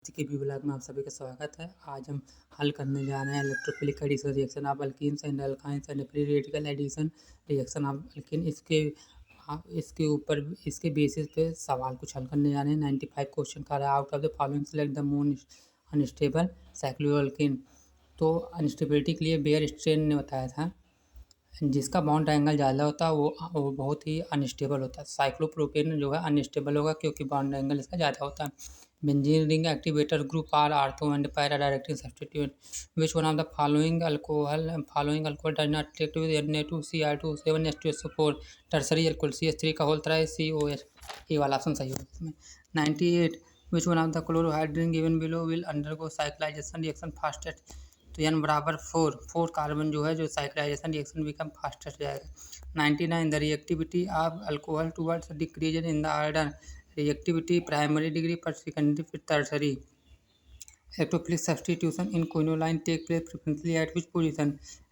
के B blog में आप सभी का स्वागत है। आज हम हल करने जा रहे हैं electrophilic addition reaction of alkenes and alkynes and free radical addition reaction of alkene. इसके ऊपर इसके बेसिस पे सवाल कुछ हल करने जा रहे हैं। 95 क्वेश्चन का रहा। Out of the following select the most unstable cycloalkene. तो अनस्टेबिलिटी के लिए बेयर स्ट्रेन ने बताया था जिसका बॉन्ड एंगल ज़्यादा होता है वो बहुत ही अनस्टेबल होता है। साइक्लोप्रोपेन जो है अनस्टेबल होगा क्योंकि बॉन्ड एंगल इसका ज़्यादा होता है। Benzene ring activator group are ortho and para directing substituent. Which one of the following alcohol does not react with Na2Cr2 7H2SO4 tertiary alcohol CH3 का होल थ्राइस COH। ये वाला option सही होगा इसमें। 98 विच one of the chlorohydrate given below will undergo cyclisation reaction fastest. तो n बराबर 4 carbon जो है जो साइक्लाइजेशन रिएक्शन बिकम फास्टेस्ट जाएगा। 99 the reactivity of alcohol towards decrease in the order. Reactivity primary degree पर सेकेंडरी फिर tertiary. Electrophilic substitution in quinoline take place frequently at which position?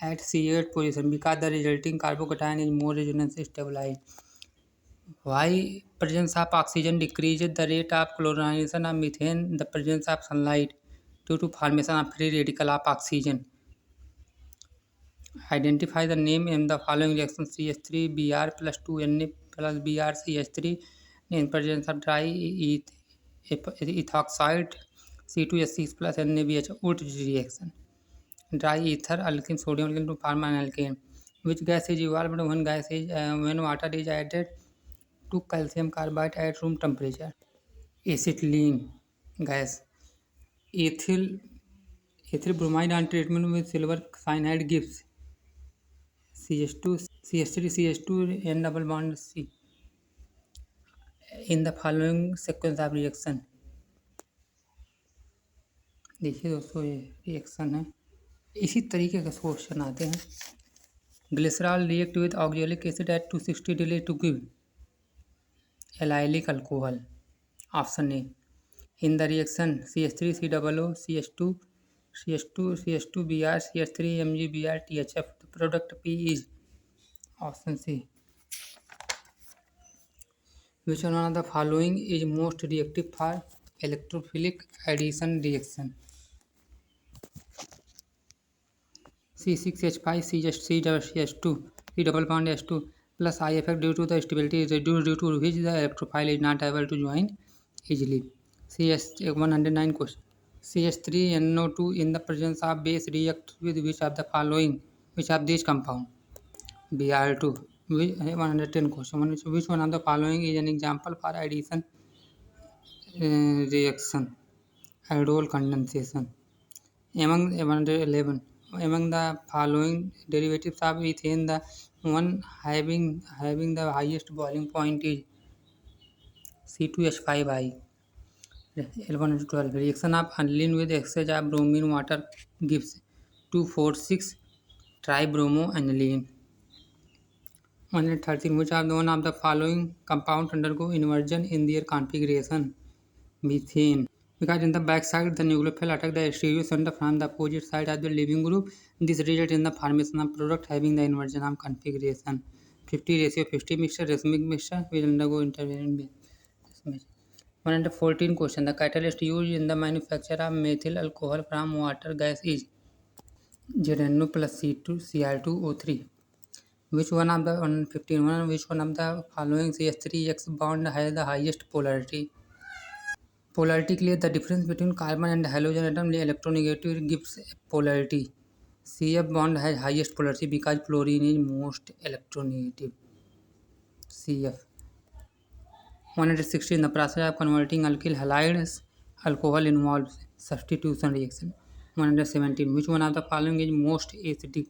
At C8 position because the resulting carbocation is more resonance stabilise. Why presence of oxygen decreases the rate of chlorination of methane? The presence of sunlight due to formation of free radical of oxygen. Identify the name in the following reaction: CH3Br plus 2Na plus BrCH3 in presence of dry ethoxide C2H6 plus NaBH. Wood reaction. Dry ether alkene sodium alkene to form an alkane. Which gas is evolved when when water is added to calcium carbide at room temperature? Acetylene gas. Ethyl bromide on treatment with silver cyanide gives CH3 N double bond C. In the following sequence of reaction. देखिए दोस्तों ये reaction है। इसी तरीके का question आते हैं। Glycerol react with oxalic acid at 260 degree to give allylic alcohol. Option A. In the reaction CH3COO CH2 Br CH3 MgBr THF. The product P is option C. Which one of the following is most reactive for electrophilic addition reaction? C6H5 CH2 C double bond H2 plus I effect due to the stability is reduced due to which the electrophile is not able to join easily. CH109 question. CH3NO2 in the presence of base react with which of the following? Which of these compound? Br2. 110 question. Which one of the following is an example for addition reaction? Aldol condensation. Among 111. Among the following derivatives of ethane, the one having the highest boiling point is C2H5i. 1112. Reaction of aniline with exchange of bromine water gives 2,4,6 tribromoaniline. 113. Which are the one of the following compounds undergo inversion in their configuration? Methane. Because in the back side the nucleophile attack the stereo center from the opposite side of the leaving group. This results in the formation of product having the inversion of configuration. 50:50 mixture racemic mixture will undergo intervention. 114 question. The catalyst used in the manufacture of methyl alcohol from water gas is ZNO plus Cr2O3. Which one of the 115 which one of the following CH3X bond has the highest polarity? Polarity के लिए the difference between carbon and halogen atom electronegativity gives polarity. CF bond has highest polarity because fluorine is most electronegative. CF. 116. The process of converting alkyl halides alcohol involves substitution reaction. 117. Which one of the following is most acidic?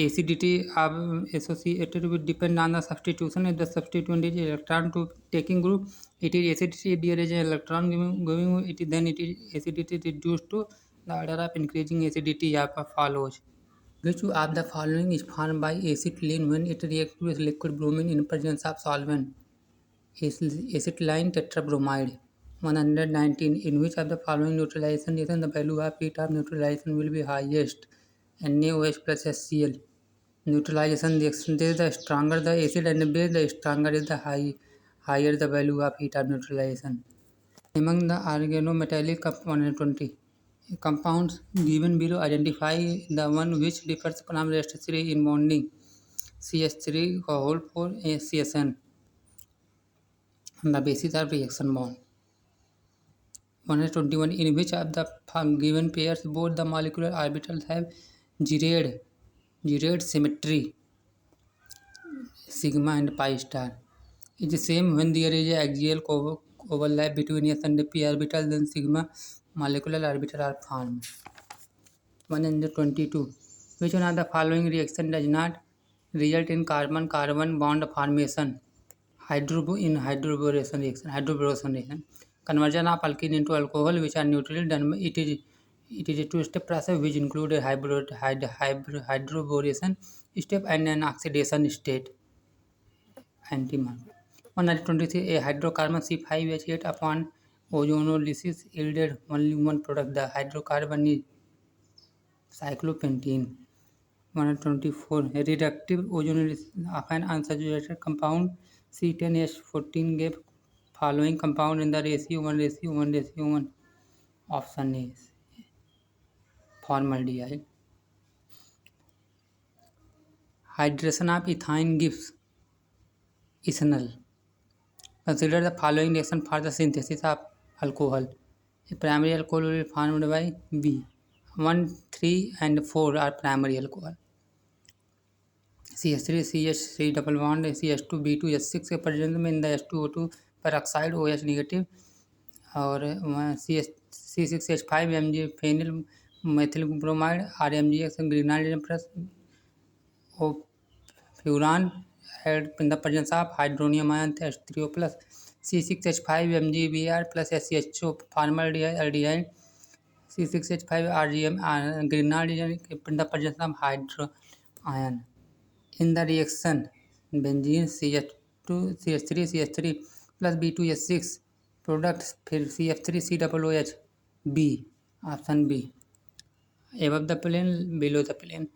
Acidity of associated with depend on the substitution. If the substituent is electron to taking group, it is acidity. If there is an electron giving it, then it is acidity reduced to the order of increasing acidity follows. Which of the following is formed by acetylene when it reacts with liquid bromine in presence of solvent? Acetylene tetrabromide. 119. In which of the following neutralization reaction the value of heat of neutralization will be highest? NaOH plus HCl. Neutralization reaction, the stronger the acid and base, the stronger is the higher the value of heat of neutralization. Among the organometallic 120 compounds given below, identify the one which differs from rest 3 in bonding. CH3 whole 4 CSN on the basis of reaction bond. 121 in which of the given pairs both the molecular orbitals have Girard symmetry sigma and pi star. It is the same when there is an axial overlap between s and p orbital, then sigma molecular orbital are formed. 122. Which one of the following reaction does not result in carbon-carbon bond formation? Hydroboration reaction. Conversion of alkene into alcohol, which are neutrally done. It is a two-step process which includes a hydroboration step and an oxidation state. Antimer. 123. A hydrocarbon C5H8 upon ozonolysis yielded only one product. The hydrocarbon is cyclopentene. 124. A reductive ozonolysis of an unsaturated compound C10H14 gave following compound in the ratio 1:1:1. Option A is formaldehyde. Hydration of ethyne gives ethanol. Consider the following reaction for the synthesis of alcohol. A primary alcohol will be formed by B. 1, 3 and 4 are primary alcohol. CH3 CH3 double bond CH2 B2H6 के presence में in the H2O2 पर oxide OH negative और C6H5 Mg phenyl methyl bromide RMgX Grignard plus O furan in the presence of hydronium ion H3O plus C6H5 MgBr plus SCHO formaldehyde aldehyde C6H5 RGM grenadine in the presence of hydro ion. In the reaction benzene CH2 CH3 CH3 plus B2H6 products फिर CF3 COOH B. Option B. Above the plane, below the plane.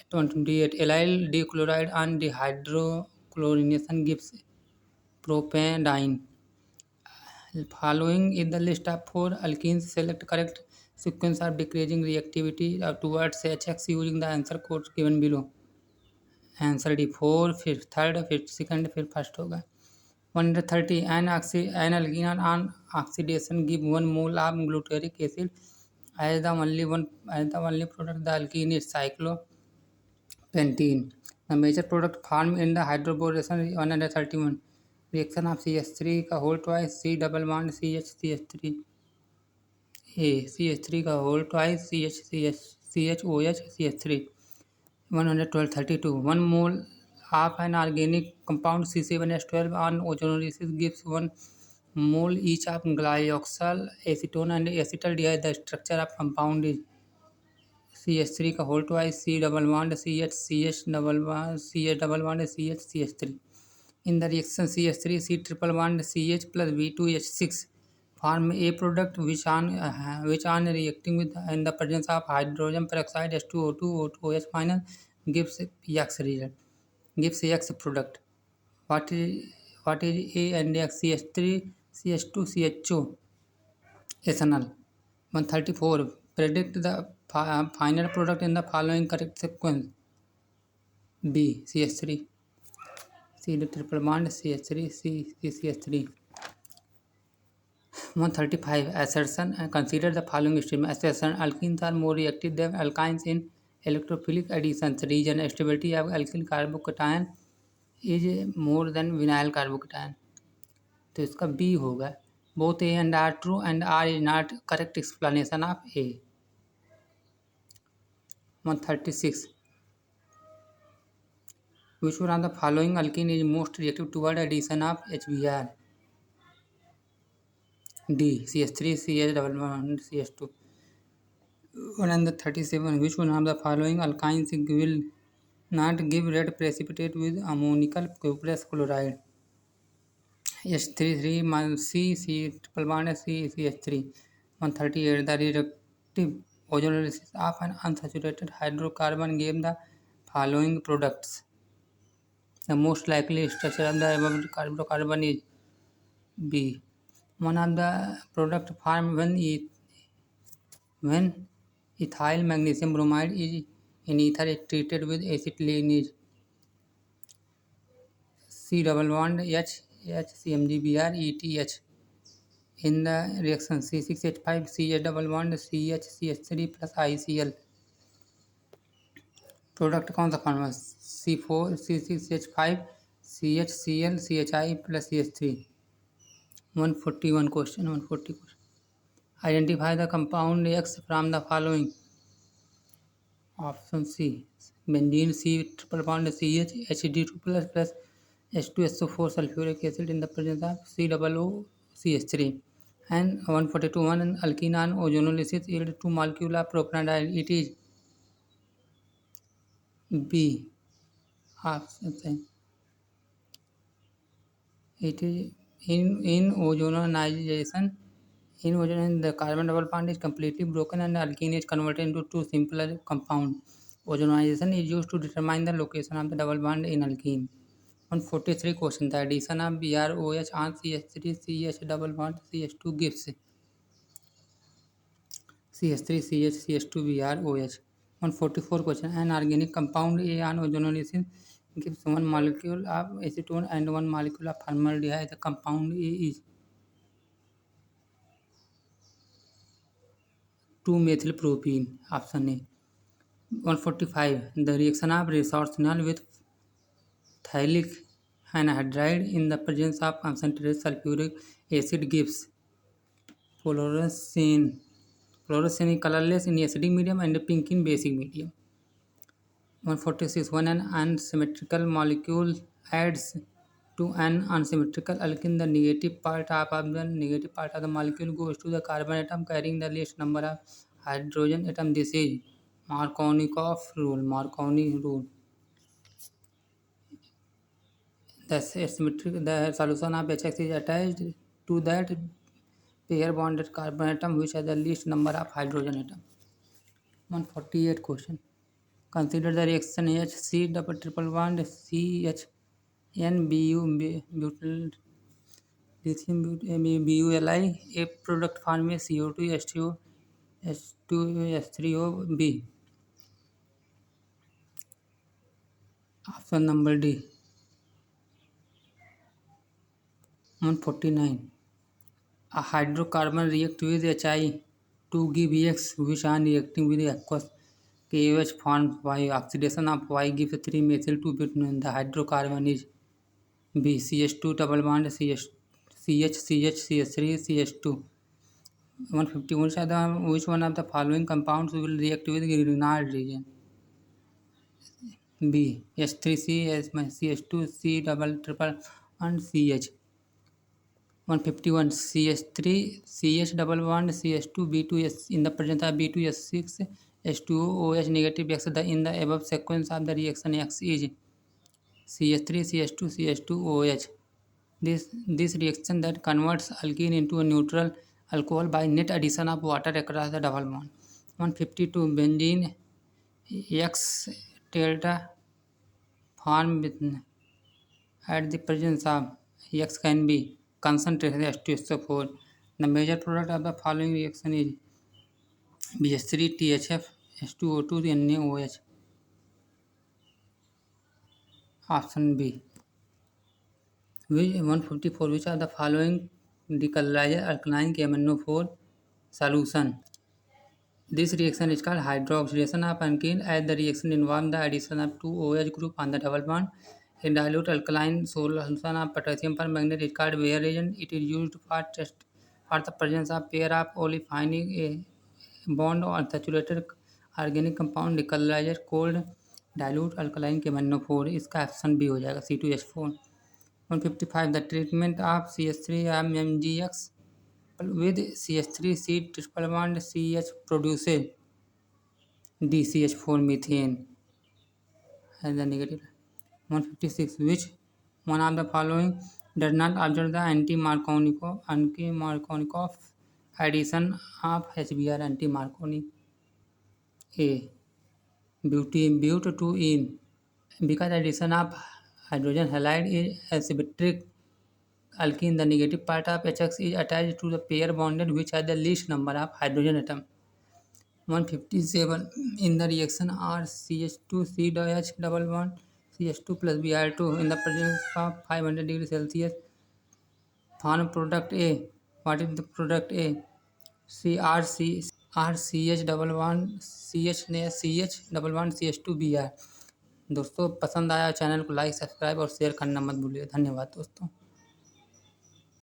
28. Allyl dichloride and dehydrochlorination gives propandine. Following is the list of 4 alkenes. Select correct sequence of decreasing reactivity towards HX using the answer codes given below. Answer D 4 फिर third फिर second फिर first होगा. 130. An alkene on oxidation give 1 mole of glutaric acid as the only product. The alkene is cyclopentene. The major product formed in the hydroboration is 131. Reaction of CH3 का whole twice C double bond CH3 A CH3 का whole twice CHOH CH3. 132. 1 mole of an organic compound C7H12 on ozonolysis gives 1 mole each of glyoxal, acetone and acetaldehyde. The structure of compound is CH3 का whole twice C double bond CH double bond CH3. In the reaction CH3 C triple bond CH plus B2H6 form a product which on reacting with in the presence of hydrogen peroxide H2O2 OH minus gives X result, gives X product. What is A and X? CH3 CH2 CHO ethanol. 134. Predict the final product in the following correct sequence. B CH3 C triple bond CH3 C CH3. 135. Assertion. Consider the following statement. Assertion. Alkenes are more reactive than alkynes in electrophilic additions. Reason. Stability of alkyl carbocation is more than vinyl carbocation. तो इसका B होगा. Both A and R true and R is not correct explanation of A. 136. Which one of the following alkene is most reactive toward addition of HBr? D. CH3 CH double bond CH2. 137. Which one of the following alkynes will not give red precipitate with ammonical cuprous chloride? H33 C triple bond CH3. 138. The reductive ozonolysis of an unsaturated hydrocarbon gave the following products. The most likely structure of the above hydrocarbon is B. One of the product formed when ethyl magnesium bromide is in ether is treated with acid lineage C double bond H HCmgBr ETH. In the reaction C6H5 CH double bond CH3 plus ICl. Product कौन सा formula C4C6H5 CHCl CHI plus CH3. 141 question. 140 question. Identify the compound X from the following. Option C. Benzene C triple bond CH HD2 plus H2SO4 sulfuric acid in the presence of C double O CH3. And 142 one alkene on ozonolysis yield 2 molecule of propanediol. It is B. Option. It is in ozonization. In ozonization, the carbon double bond is completely broken and the alkene is converted into two simpler compound. Ozonization is used to determine the location of the double bond in alkene. 143 question. The addition of BrOH on CH3 CH double bond CH2 gives CH3 CH CH2 BrOH. 144 question. An organic compound A on ozonolysis gives one molecule of acetone and one molecule of formaldehyde. The compound A is 2-methylpropene. Option A. 145. The reaction of resorcinol with phthalate anhydride in the presence of concentrated sulfuric acid gives fluorescence. Fluorescence is colorless in acidic medium and pink in basic medium. 146. When an unsymmetrical molecule adds to an unsymmetrical alkene, the negative part of the molecule goes to the carbon atom carrying the least number of hydrogen atom. This is Markovnikov rule. Markovni rule. The solution of HX is attached to that pair bonded carbon atom which has the least number of hydrogen atom. 148 question. Consider the reaction HC double triple bond CHNBU butyl lithium BULI. A product form is CO2 H2O H2S3O B. Option number D. 149. A hydrocarbon react with HI to give X, which on reacting with aqueous KOH forms Y. Oxidation of Y gives 3-methyl-2-butene. The hydrocarbon is B. CH2 double bond CH CH3 CH2. 151. Which one of the following compounds will react with Grignard reagent? B. H3C CH2 C double triple and CH. 151. CH3 CH double bond CH2 B2S in the presence of B2S6 H2O OH negative X. In the above sequence of the reaction X is CH3 CH2 CH2 OH. This reaction that converts alkene into a neutral alcohol by net addition of water across the double bond. 152. Benzene X delta form at the presence of X can be concentration H2SO4. The major product of the following reaction is BH3 THF H2O2 NaOH. Option B. 154. Which of the following decolorize alkaline KMnO4 solution? This reaction is called hydroxylation of alkene as the reaction involves the addition of two OH group on the double bond. A dilute alkaline solution of potassium permanganate is called Bayer reagent. It is used for test for the presence of pair of olefinic bond or saturated organic compound decolorizer called dilute alkaline KMnO4. इसका option B हो जाएगा C2H4. 155. The treatment of CH3 MgX with CH3 triple bond CH produces DCH4 methane as the negative. 156. Which one of the following does not observe the anti-Markovnikov addition of HBr anti-Markovnikov? A. Bute to ene. Because addition of hydrogen halide is asymmetric alkene, the negative part of HX is attached to the pair bonded which has the least number of hydrogen atom. 157. In the reaction RCH2C H double bond CH2 plus Br2 in the presence of 500 degrees Celsius, form product A. What is the product A? RCH double bond CH double bond CH2Br। दोस्तों पसंद आया channel को like subscribe और share करना मत भूलिए। धन्यवाद दोस्तों।